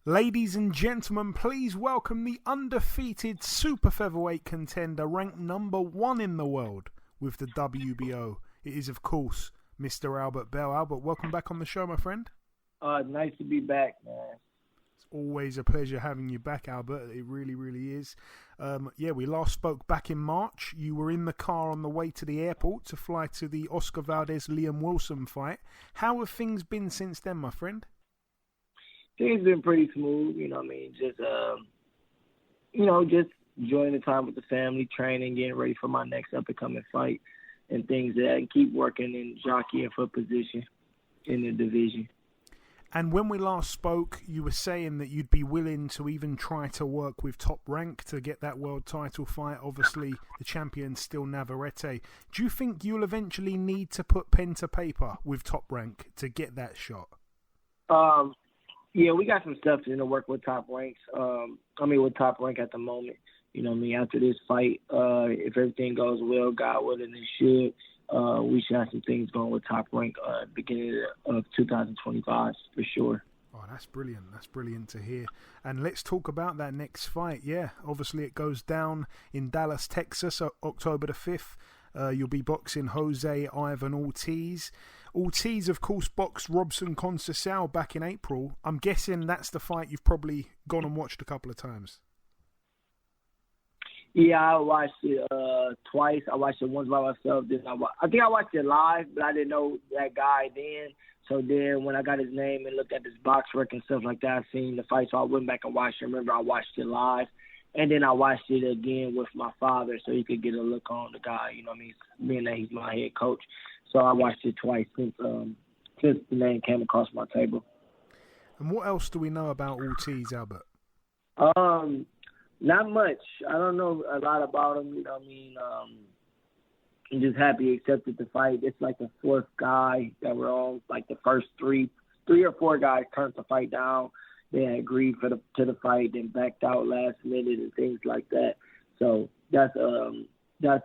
Ladies and gentlemen, please welcome the undefeated super featherweight contender ranked number 1 in the world with the WBO. It is, of course, Mr. Albert Bell. Albert, welcome back on the show, my friend. Nice to be back, man. It's always a pleasure having you back, Albert. It really, really is. We last spoke back in March. You were in the car on the way to the airport to fly to the Oscar Valdez-Liam Wilson fight. How have things been since then, my friend? Things been pretty smooth, just enjoying the time with the family, training, getting ready for my next up-and-coming fight and things like that, and keep working and jockeying for position in the division. And when we last spoke, you were saying that you'd be willing to even try to work with Top Rank to get that world title fight. Obviously, the champion's still Navarrete. Do you think you'll eventually need to put pen to paper with Top Rank to get that shot? Yeah, we got some stuff to work with Top Ranks. With Top Rank at the moment. After this fight, if everything goes well, God willing, it should. We should have some things going with Top Rank beginning of 2025 for sure. Oh, that's brilliant. That's brilliant to hear. And let's talk about that next fight. Yeah, obviously it goes down in Dallas, Texas, October the 5th. You'll be boxing Jose Ivan Ortiz. Ortiz, of course, boxed Robson Conceicao back in April. I'm guessing that's the fight you've probably gone and watched a couple of times. Yeah, I watched it twice. I watched it once by myself. I think I watched it live, but I didn't know that guy then. So then when I got his name and looked at his box record and stuff like that, I seen the fight. So I went back and watched it. Remember, I watched it live. And then I watched it again with my father so he could get a look on the guy, being that he's my head coach. So I watched it twice since the name came across my table. And what else do we know about Ortiz, Albert? Not much. I don't know a lot about him, I'm just happy he accepted the fight. It's like the fourth guy that we're on, like the first three or four guys turned the fight down. They had agreed to the fight, then backed out last minute and things like that. So that's the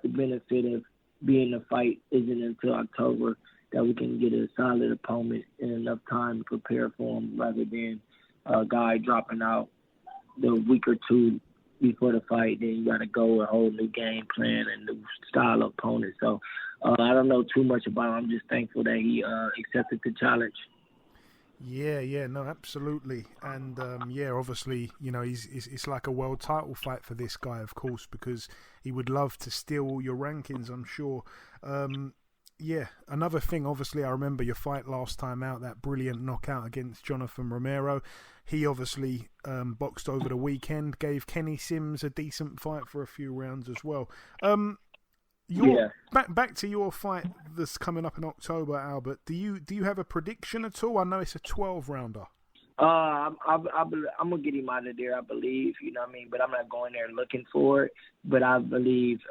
benefit of being the fight isn't until October that we can get a solid opponent in enough time to prepare for him rather than a guy dropping out the week or two before the fight. Then you got to go a whole new game plan and new style of opponent. So I don't know too much about him. I'm just thankful that he accepted the challenge. Yeah, no, absolutely. And, obviously, it's like a world title fight for this guy, of course, because he would love to steal all your rankings, I'm sure. Another thing, obviously, I remember your fight last time out, that brilliant knockout against Jonathan Romero. He obviously boxed over the weekend, gave Kenny Sims a decent fight for a few rounds as well. Back to your fight that's coming up in October, Albert. Do you have a prediction at all? I know it's a 12-rounder. I'm gonna get him out of there, I believe. But I'm not going there looking for it. But I believe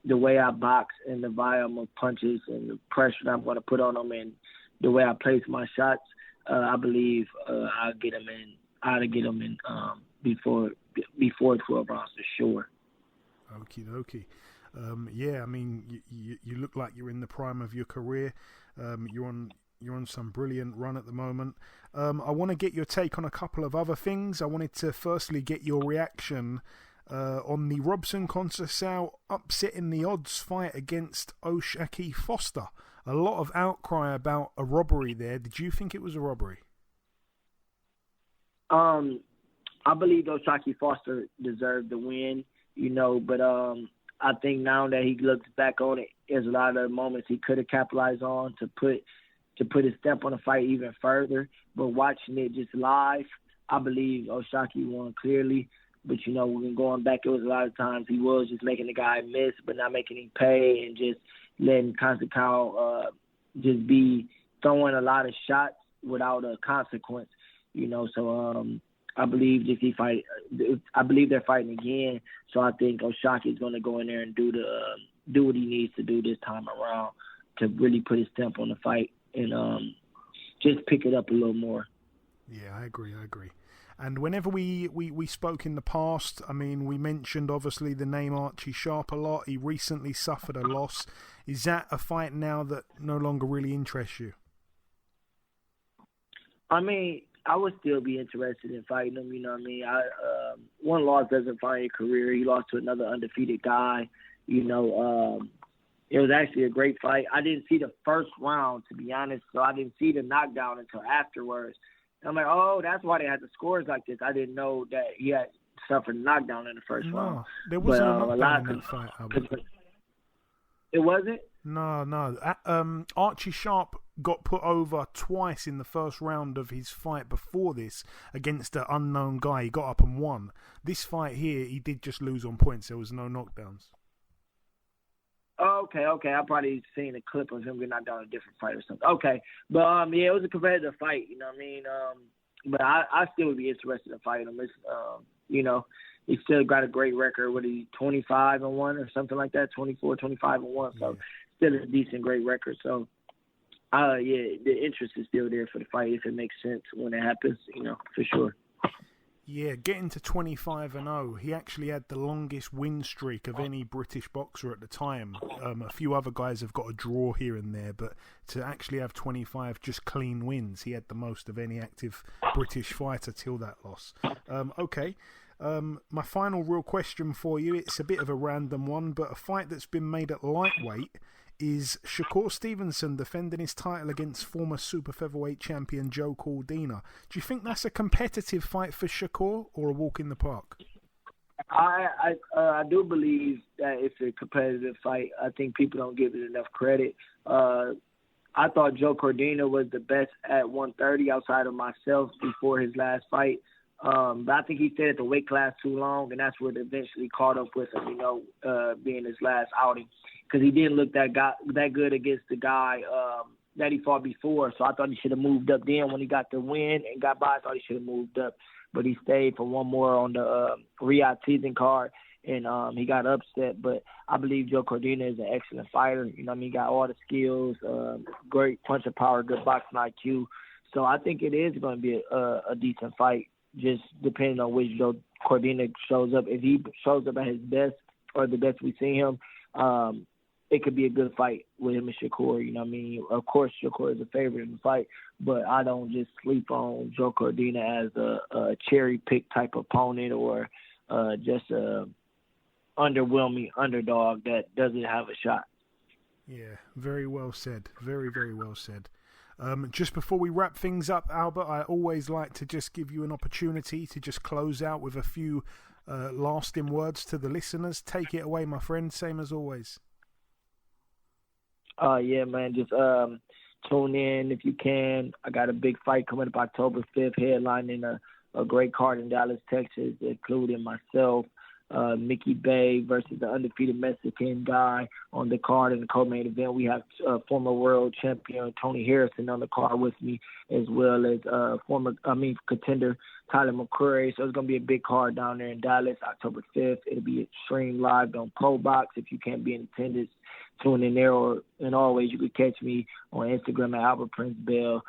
the way I box and the volume of punches and the pressure that I'm going to put on him and the way I place my shots, I believe I'll get him in. I'll get him in before 12 rounds for sure. Okie dokie. You look like you're in the prime of your career. You're on some brilliant run at the moment. I want to get your take on a couple of other things. I wanted to firstly get your reaction on the Robson Conceicao upsetting the odds fight against O'Shaquie Foster. A lot of outcry about a robbery there. Did you think it was a robbery? I believe O'Shaquie Foster deserved the win, but I think now that he looks back on it, there's a lot of moments he could have capitalized on to put his stamp on the fight even further. But watching it just live, I believe O'Shaquie won clearly. But, when going back, it was a lot of times he was just making the guy miss but not making him pay and just letting Conceicao just be throwing a lot of shots without a consequence, So I believe I believe they're fighting again. So I think O'Shaquie is going to go in there and do what he needs to do this time around to really put his stamp on the fight and just pick it up a little more. Yeah, I agree. And whenever we spoke in the past, we mentioned obviously the name Archie Sharp a lot. He recently suffered a loss. Is that a fight now that no longer really interests you? I would still be interested in fighting him. You know what I mean? One loss doesn't define your career. He lost to another undefeated guy. You know, it was actually a great fight. I didn't see the first round, to be honest, so I didn't see the knockdown until afterwards. And I'm like, oh, that's why they had the scores like this. I didn't know that he had suffered a knockdown in the first round. No, there wasn't a knockdown in that fight, Albert. It wasn't? No. Archie Sharp got put over twice in the first round of his fight before this against an unknown guy. He got up and won. This fight here, he did just lose on points. There was no knockdowns. Okay. I probably seen a clip of him getting knocked down in a different fight or something. Okay. But, yeah, it was a competitive fight, you know what I mean? But I still would be interested in fighting him. It's, you know, he's still got a great record. What is he, 25-1 or something like that? 24, 25-1. So still a decent, great record. So, yeah, the interest is still there for the fight if it makes sense when it happens, you know, for sure. Yeah, getting to 25-0, he actually had the longest win streak of any British boxer at the time. A few other guys have got a draw here and there, but to actually have 25 just clean wins, he had the most of any active British fighter till that loss. Okay, my final real question for you, it's a bit of a random one, but a fight that's been made at lightweight is Shakur Stevenson defending his title against former super featherweight champion Joe Cordina. Do you think that's a competitive fight for Shakur or a walk in the park? I do believe that it's a competitive fight. I think people don't give it enough credit. I thought Joe Cordina was the best at 130 outside of myself before his last fight. But I think he stayed at the weight class too long, and that's what eventually caught up with him, you know, being his last outing. Because he didn't look that good against the guy that he fought before. So I thought he should have moved up then when he got the win and got by. I thought he should have moved up. But he stayed for one more on the Riyadh season card, and he got upset. But I believe Joe Cordina is an excellent fighter. You know what I mean? He got all the skills, great punch of power, good boxing IQ. So I think it is going to be a decent fight, just depending on which Joe Cordina shows up. If he shows up at his best or the best we've seen him, it could be a good fight with him and Shakur. You know what I mean? Of course, Shakur is a favorite in the fight, but I don't just sleep on Joe Cordina as a cherry pick type opponent or just a underwhelming underdog that doesn't have a shot. Yeah, very well said. Very, very well said. Just before we wrap things up, Albert, I always like to just give you an opportunity to just close out with a few lasting words to the listeners. Take it away, my friend. Same as always. Yeah, man, just tune in if you can. I got a big fight coming up October 5th, headlining a great card in Dallas, Texas, including myself, Mickey Bay versus the undefeated Mexican guy on the card in the co-main event. We have former world champion Tony Harrison on the card with me, as well as contender Tyler McCurry. So it's going to be a big card down there in Dallas, October 5th. It'll be streamed live on ProBox. If you can't be in attendance, tune in there. And always, you can catch me on Instagram at Albert Prince Bell.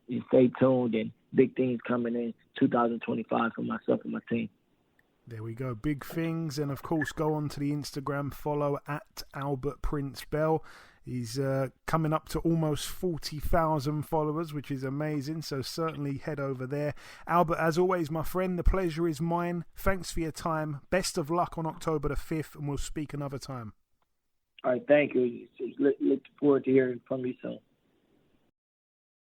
You stay tuned, and big things coming in 2025 for myself and my team. There we go. Big things. And, of course, go on to the Instagram, follow at Albert Prince Bell. He's coming up to almost 40,000 followers, which is amazing. So certainly head over there. Albert, as always, my friend, the pleasure is mine. Thanks for your time. Best of luck on October the 5th, and we'll speak another time. All right. Thank you. Look forward to hearing from you soon.